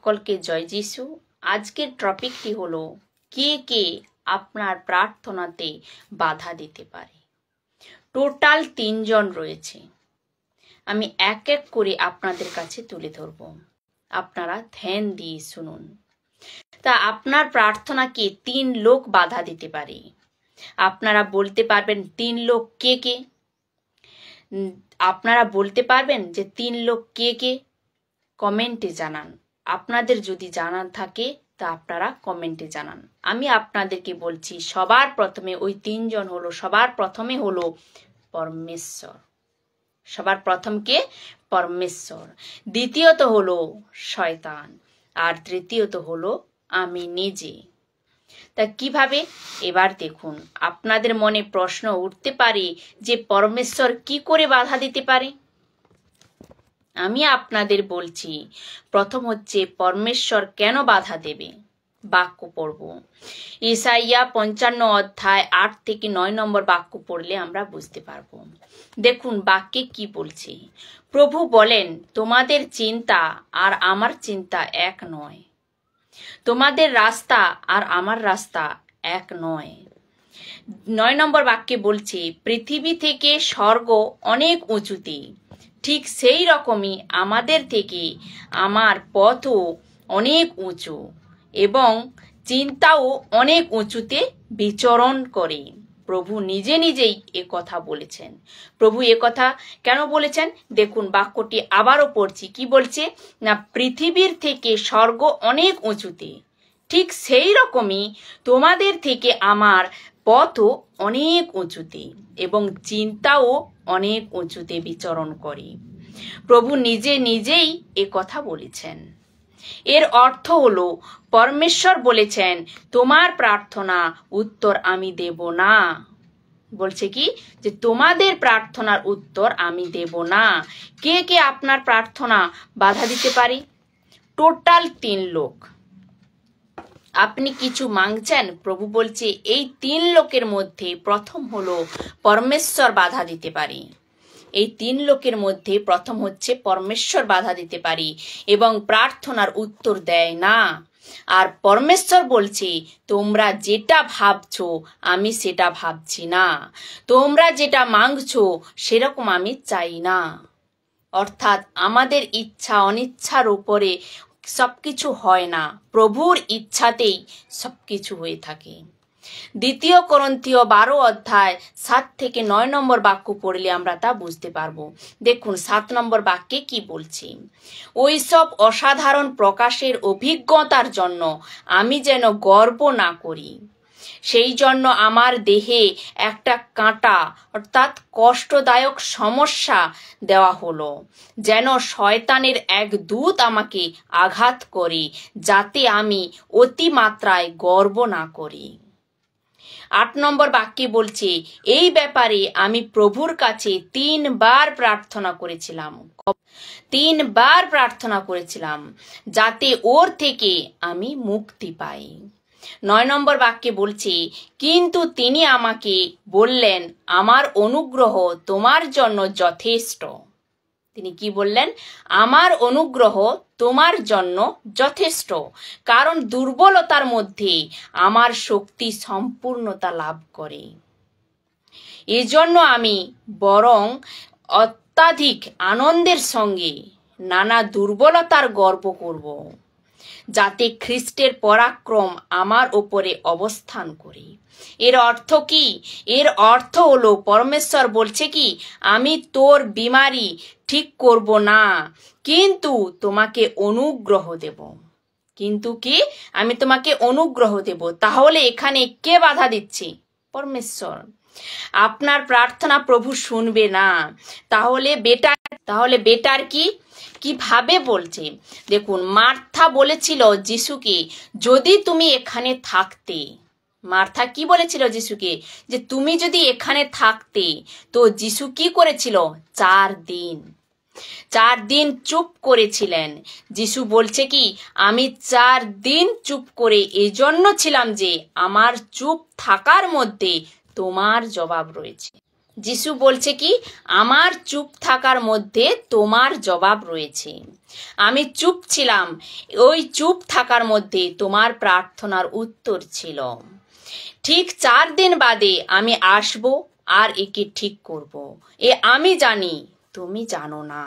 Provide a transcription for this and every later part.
সকলকে জয় যিশু। আজকের টপিকটি হলো কে কে আপনার প্রার্থনাতে বাধা দিতে পারে। টোটাল 3 জন রয়েছে। আমি এক এক করে আপনাদের কাছে তুলে ধরব, আপনারা ধ্যান দিয়ে শুনুন। তা আপনার প্রার্থনাকে 3 লোক বাধা দিতে পারে। আপনারা বলতে পারবেন 3 লোক কে কে? আপনারা বলতে পারবেন যে 3 লোক কে কে? কমেন্টে জানান। আপনাদের যদি জানার থাকে তা আপনারা কমেন্টে জানান। আমি আপনাদেরকে বলছি, সবার প্রথমে ওই 3 জন হলো, সবার প্রথমে হলো পরমেশ্বর। সবার প্রথম কে? পরমেশ্বর। দ্বিতীয়ত হলো শয়তান, আর তৃতীয়ত হলো আমি নিজে। তা কিভাবে? এবার দেখুন, আপনাদের মনে প্রশ্ন উঠতে পারে যে পরমেশ্বর কি করে বাধা দিতে পারে। আমি আপনাদের বলছি, প্রথম হচ্ছে পরমেশ্বর কেন বাধা দেবে। বাক্য পড়ব। ইসাইয়া 55 অধ্যায় 8 থেকে 9 নম্বর বাক্য পড়লে আমরা বুঝতে পারবো। দেখুন বাক্যে কি বলছে। প্রভু বলেন, তোমাদের চিন্তা আর আমার চিন্তা এক নয়, তোমাদের রাস্তা আর আমার রাস্তা এক নয়। 9 নম্বর বাক্যে বলছে, পৃথিবী থেকে স্বর্গ অনেক উঁচুতে, ঠিক সেই রকমই আমাদের থেকে আমার পথও অনেক উঁচু এবং চিন্তাও অনেক উঁচুতে বিচরণ করে। প্রভু নিজে নিজেই এ কথা বলেছেন। প্রভু এ কথা কেন বলেছেন? দেখুন বাক্যটি আবারও পড়ছি। কি বলছে না, পৃথিবীর থেকে স্বর্গ অনেক উঁচুতে, ঠিক সেই রকমই তোমাদের থেকে আমার পথও অনেক উঁচুতে এবং চিন্তাও অনেক উঁচুতে বিচরণ করে। প্রভু নিজে নিজেই এ কথা বলেছেন। এর অর্থ হলো পরমেশ্বর বলেছেন, তোমার প্রার্থনা উত্তর আমি দেব না। বলছে কি যে তোমাদের প্রার্থনার উত্তর আমি দেব না। কে কে আপনার প্রার্থনা বাধা দিতে পারে? টোটাল 3 লোক। আপনি কিছু মাংছেন, প্রভু বলছে এই 3 লোকের মধ্যে প্রথম হলো পরমেশ্বর বাধা দিতে পারে। এই 3 লোকের মধ্যে প্রথম হচ্ছে পরমেশ্বর বাধা দিতে পারে এবং প্রার্থনার উত্তর দেয় না। আর পরমেশ্বর বলছে, তোমরা যেটা ভাবছো আমি সেটা ভাবছি না, তোমরা যেটা মাংছো সেরকম আমি চাই না। অর্থাৎ আমাদের ইচ্ছা অনিচ্ছার উপরে সবকিছু হয় না, প্রভুর ইচ্ছাতেই সবকিছু হয়ে থাকে। 2 করন্থীয় 12 অধ্যায় 7 থেকে 9 নম্বর বাক্য পড়লে আমরা তা বুঝতে পারবো। দেখুন 7 নম্বর বাক্যে কি বলছি। ওইসব অসাধারণ প্রকাশের অভিজ্ঞতার জন্য আমি যেন গর্ব না করি, সেই জন্য আমার দেহে একটা কাঁটা অর্থাৎ কষ্টদায়ক সমস্যা দেওয়া হলো, যেন শয়তানের এক দূত আমাকে আঘাত করে, যাতে আমি অতিমাত্রায় গর্ব না করি। 8 নম্বর বাক্যে বলছে, এই ব্যাপারে আমি প্রভুর কাছে 3 বার প্রার্থনা করেছিলাম, 3 বার প্রার্থনা করেছিলাম যাতে ওর থেকে আমি মুক্তি পাই। 9 নম্বর বাক্যে বলছে, কিন্তু তিনি আমাকে বললেন, আমার অনুগ্রহ তোমার জন্য যথেষ্ট। তিনি কি বললেন? আমার অনুগ্রহ তোমার জন্য যথেষ্ট, কারণ দুর্বলতার মধ্যে আমার শক্তি সম্পূর্ণতা লাভ করে। এজন্য আমি বরং অত্যাধিক আনন্দের সঙ্গে নানা দুর্বলতার গর্ব করব, যাতে খ্রিস্টের পরাক্রম আমার ওপরে অবস্থান করে। এর অর্থ কি? এর অর্থ হলো পরমেশ্বর বলছে কি, আমি তোর বিমারি ঠিক করব না, কিন্তু তোমাকে অনুগ্রহ দেব। কিন্তু কি? আমি তোমাকে অনুগ্রহ দেব। তাহলে এখানে কে বাধা দিচ্ছে? পরমেশ্বর। আপনার প্রার্থনা প্রভু শুনবে না। তাহলে বেটার কি? কিভাবে বলছে দেখুন। মার্থা বলেছিল যিশুকে, যদি তুমি এখানে থাকতে। মার্থা কি বলেছিল যিশুকে? যে তুমি যদি এখানে থাকতে। তো যিশু কি করেছিল? 4 দিন চুপ করেছিলেন। যিশু বলছে কি, আমি 4 দিন চুপ করে এজন্য ছিলাম যে আমার চুপ থাকার মধ্যে তোমার জবাব রয়েছে। যিশু বলছে কি, আমার চুপ থাকার মধ্যে তোমার জবাব রয়েছে। আমি চুপ ছিলাম, ওই চুপ থাকার মধ্যে তোমার প্রার্থনার উত্তর ছিল। ঠিক 4 দিন বাদে আমি আসব আর একে ঠিক করব। আমি জানি, তুমি জানো না।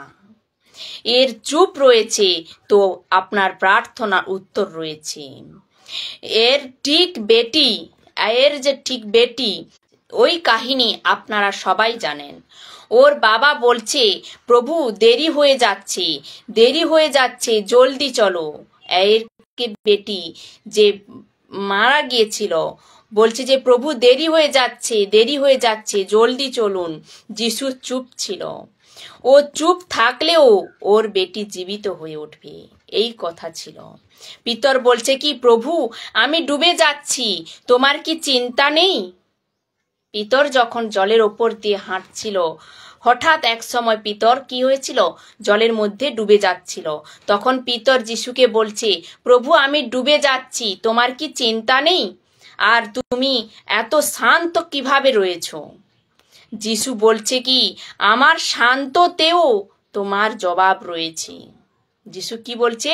এর চুপ রয়েছে তো আপনার প্রার্থনার উত্তর রয়েছে। এর ঠিক বেটি ওই কাহিনী আপনারা সবাই জানেন। ওর বাবা বলছে, প্রভু দেরি হয়ে যাচ্ছে, জলদি চলো। এর বেটি যে মারা গিয়েছিল বলছে যে, প্রভু দেরি হয়ে যাচ্ছে, জলদি চলুন। যিশু চুপ ছিল। ও চুপ থাকলেও ওর বেটি জীবিত হয়ে উঠবে, এই কথা ছিল। পিতর বলছে কি, প্রভু আমি ডুবে যাচ্ছি, তোমার কি চিন্তা নেই? পিতর যখন জলের ওপর দিয়ে হাঁটছিল, হঠাৎ এক সময় পিতর কি হয়েছিল, জলের মধ্যে ডুবে যাচ্ছিল। তখন পিতর যিশুকে বলছে, প্রভু আমি ডুবে যাচ্ছি, তোমার কি চিন্তা নেই? আর তুমি এত শান্ত কিভাবে রয়েছো? যিশু বলছে কি, আমার শান্ততেও তোমার জবাব রয়েছে। যিশু কি বলছে,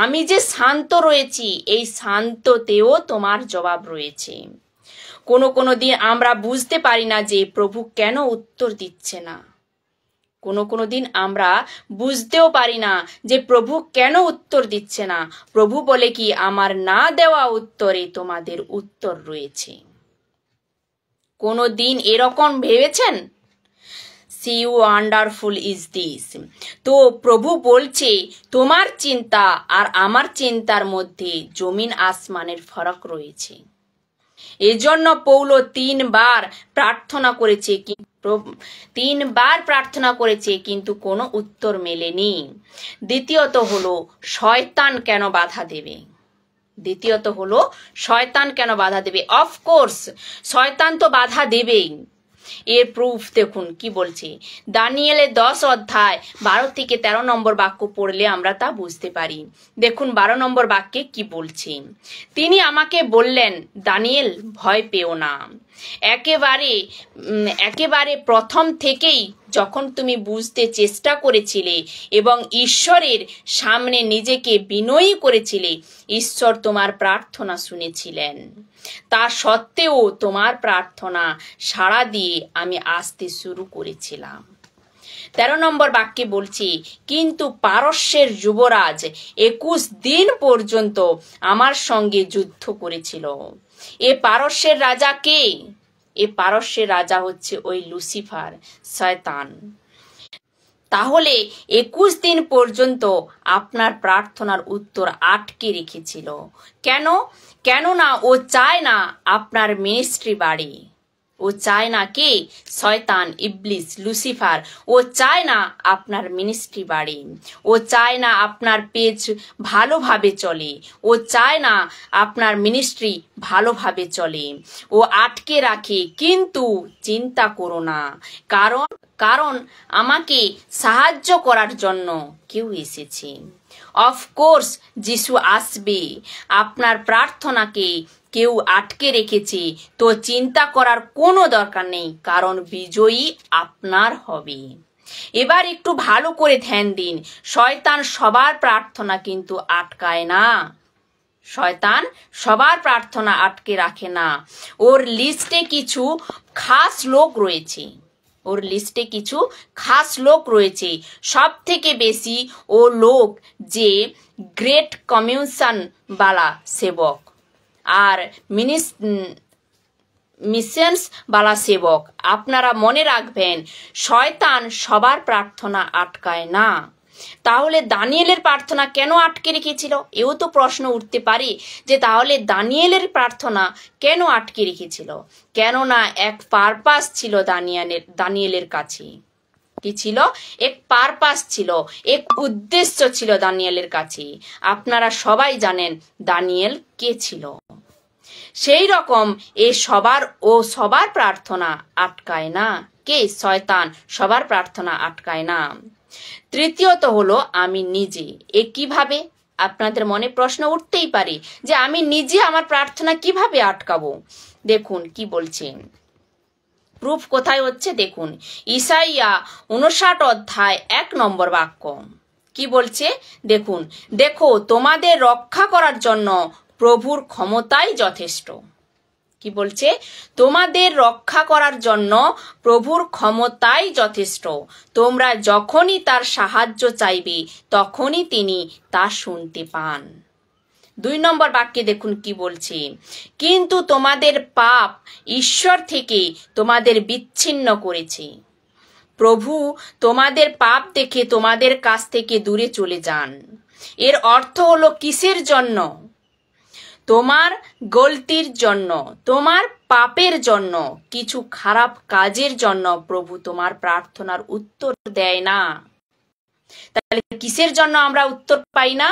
আমি যে শান্ত রয়েছি, এই শান্ততেও তোমার জবাব রয়েছে। কোনো দিন আমরা বুঝতে পারি না যে প্রভু কেন উত্তর দিচ্ছে না। কোনো দিন আমরা বুঝতেও পারি না যে প্রভু কেন উত্তর দিচ্ছে না। প্রভু বলে কি, আমার না দেওয়া উত্তরে তোমাদের উত্তর রয়েছে। কোনো দিন এরকম ভেবেছেন? See wonderful is this. তো প্রভু বলছে, তোমার চিন্তা আর আমার চিন্তার মধ্যে জমিন আসমানের ফরক রয়েছে। এজন্য পৌল 3 বার প্রার্থনা করেছে, কিন্তু কোনো উত্তর মেলেনি। দ্বিতীয়ত হলো, শয়তান কেন বাধা দেবে? অফকোর্স শয়তান তো বাধা দেবেই। এর প্রুফ দেখুন কি বলছে। দানিয়েলের 10 অধ্যায় 12 থেকে 13 নম্বর বাক্য পড়লে আমরা তা বুঝতে পারি। দেখুন 12 নম্বর বাক্যে কি বলছে। তিনি আমাকে বললেন, দানিয়েল ভয় পেও না। একেবারে প্রথম থেকেই যখন তুমি বুঝতে চেষ্টা করেছিলে এবং ঈশ্বরের সামনে নিজেকে বিনয়ী করেছিলে, ঈশ্বর তোমার প্রার্থনা শুনেছিলেন। তা সত্ত্বেও তোমার প্রার্থনা সাড়া দিয়ে আমি আসতে শুরু করেছিলাম। 13 নম্বর বাক্যে বলছি, কিন্তু পারস্যের যুবরাজ 21 দিন পর্যন্ত আমার সঙ্গে যুদ্ধ করেছিল। পারস্যের রাজা কে? পারস্যের রাজা হচ্ছে ওই লুসিফার, শয়তান। তাহলে 21 দিন পর্যন্ত আপনার প্রার্থনার উত্তর আটকে রেখেছিল কেন না ও চায় না আপনার মিনিস্ট্রি বাড়ে। ও চায় না কে? শয়তান, ইবলিস, লুসিফার। ও চায় না আপনার মিনিস্ট্রি বাড়ে। ও চায় না আপনার পেজ ভালোভাবে চলে। ও চায় না আপনার মিনিস্ট্রি ভালোভাবে চলে। ও আটকে রাখে। কিন্তু চিন্তা করো না, কারণ আমাকে সাহায্য করার জন্য কেউ এসেছে। অফকোর্স যিশু আসবে। আপনার প্রার্থনাকে কেউ আটকে রেখেছে তো চিন্তা করার কোনো দরকার নেই, কারণ বিজয়ী আপনার হবে। এবার একটু ভালো করে ধ্যান দিন। শয়তান সবার প্রার্থনা কিন্তু আটকায় না। শয়তান সবার প্রার্থনা আটকে রাখে না। ওর লিস্টে কিছু খাস লোক রয়েছে। সব থেকে বেশি ও লোক যে গ্রেট কমিশন বালা সেবক আর মিশনস বালা সেবক। আপনারা মনে রাখবেন, শয়তান সবার প্রার্থনা আটকায় না। তাহলে দানিয়েলের প্রার্থনা কেন আটকে রেখেছিল? এও তো প্রশ্ন উঠতে পারে যে তাহলে দানিয়েলের প্রার্থনা কেন আটকে রেখেছিল? কেননা এক পারপাস ছিল দানিয়েলের কাছে। কি ছিল? এক পারপাস ছিল, এক উদ্দেশ্য ছিল দানিয়েলের কাছে। আপনারা সবাই জানেন দানিয়েল কে ছিল। সেই রকম সবার প্রার্থনা আটকায় না। কে? শয়তান সবার প্রার্থনা আটকায় না। তৃতীয়ত হলো আমি নিজে। কিভাবে? আপনাদের মনে প্রশ্ন উঠতেই পারে যে আমি নিজে আমার প্রার্থনা কিভাবে আটকাবো। দেখুন কি বলছেন। প্রুফ কোথায় হচ্ছে দেখুন, ইসাইয়া 59 অধ্যায় 1 নম্বর বাক্য কি বলছে দেখুন, দেখো তোমাদের রক্ষা করার জন্য প্রভুর ক্ষমতাই যথেষ্ট। কি বলছে? তোমাদের রক্ষা করার জন্য প্রভুর ক্ষমতাই যথেষ্ট। তোমরা যখনই তার সাহায্য চাইবে তখনই তিনি তা শুনতে পান। 2 নম্বর বাক্যে দেখুন কি বলছে, কিন্তু তোমাদের পাপ ঈশ্বর থেকে তোমাদের বিচ্ছিন্ন করেছে। প্রভু তোমাদের পাপ দেখে তোমাদের কাছ থেকে দূরে চলে যান। এর অর্থ হলো কিসের জন্য? তোমার গলতির জন্য, তোমার পাপের জন্য, কিছু খারাপ কাজের জন্য প্রভু তোমার প্রার্থনার উত্তর দেয় না। তাহলে কিসের জন্য আমরা উত্তর পাই না?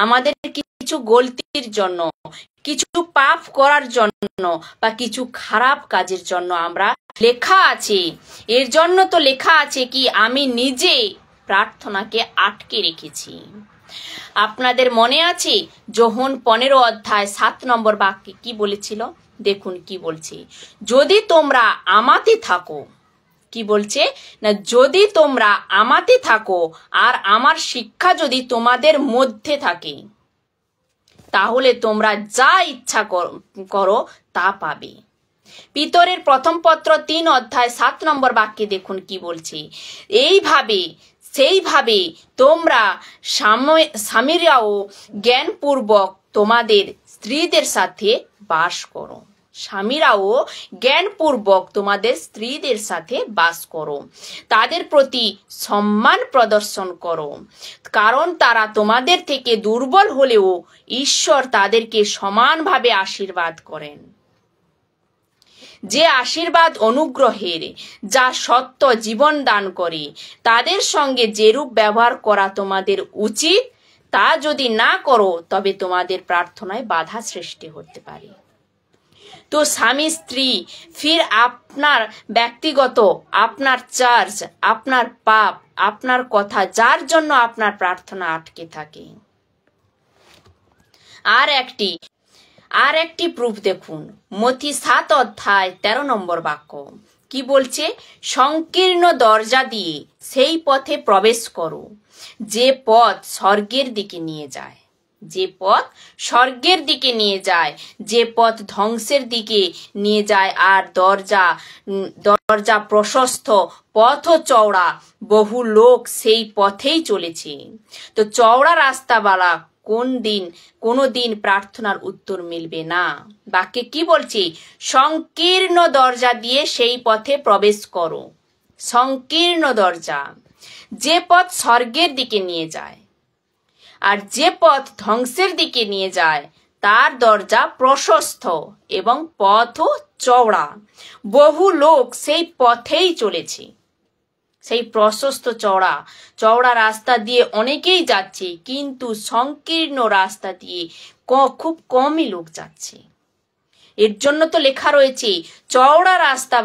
আমাদের কিছু গলতির জন্য, কিছু পাপ করার জন্য বা কিছু খারাপ কাজের জন্য আমরা লেখা আছে। এর জন্য তো লেখা আছে কি আমি নিজে প্রার্থনাকে আটকে রেখেছি। আপনাদের মনে আছে যোহন 15 অধ্যায় 7 নম্বর বাক্যে কি বলেছিল? দেখুন কি বলছে, যদি তোমরা আমাতে থাকো, কি বলছে না, যদি তোমরা আমাতে থাকো আর আমার শিক্ষা যদি তোমাদের মধ্যে থাকে তাহলে তোমরা যা ইচ্ছা করো তা পাবে। পিতরের প্রথম পত্র 3 অধ্যায় 7 নম্বর বাক্যে দেখুন কি বলছে, সেইভাবে তোমরা স্বামীরাও জ্ঞানপূর্বক তোমাদের স্ত্রীদের সাথে বাস করো। স্বামীরাও জ্ঞানপূর্বক তোমাদের স্ত্রীদের সাথে বাস করো, তাদের প্রতি সম্মান প্রদর্শন করো, কারণ তারা তোমাদের থেকে দুর্বল হলেও ঈশ্বর তাদেরকে সমানভাবে আশীর্বাদ করেন। যে আশীর্বাদ অনুগ্রহের, যা সত্য জীবন দান করে, তাদের সঙ্গে যেরূপ ব্যবহার করা তোমাদের উচিত তা যদি না করো তবে তোমাদের প্রার্থনায় বাধা সৃষ্টি হতে পারে। তো স্বামী স্ত্রী, ফির আপনার ব্যক্তিগত, আপনার চার্চ, আপনার পাপ, আপনার কথা, যার জন্য আপনার প্রার্থনা আটকে থাকে। আর একটি প্রুফ দেখুন, মথি 7 অধ্যায় 13 নম্বর বাক্য কি বলছে, সংকীর্ণ দরজা দিয়ে সেই পথে প্রবেশ করো যে পথ স্বর্গের দিকে নিয়ে যায়। যে পথ স্বর্গের দিকে নিয়ে যায়, যে পথ ধ্বংসের দিকে নিয়ে যায়। আর দরজা প্রশস্ত, পথও চওড়া, বহু লোক সেই পথেই চলেছে। তো চওড়া রাস্তাওয়ালা কোনদিন প্রার্থনার উত্তর মিলবে না। বাক্যে কি বলছে? সংকীর্ণ দরজা দিয়ে সেই পথে প্রবেশ করো। সংকীর্ণ দরজা, যে পথ স্বর্গের দিকে নিয়ে যায়, আর যে পথ ধ্বংসের দিকে নিয়ে যায় তার দরজা প্রশস্ত এবং পথও চওড়া, বহু লোক সেই পথেই চলেছে। সেই প্রশস্ত চওড়া রাস্তা দিয়ে অনেকেই যাচ্ছে, কিন্তু সংকীর্ণ রাস্তা দিয়ে খুব কমই লোক যাচ্ছে। এর জন্য তো লেখা রয়েছে চওড়া রাস্তা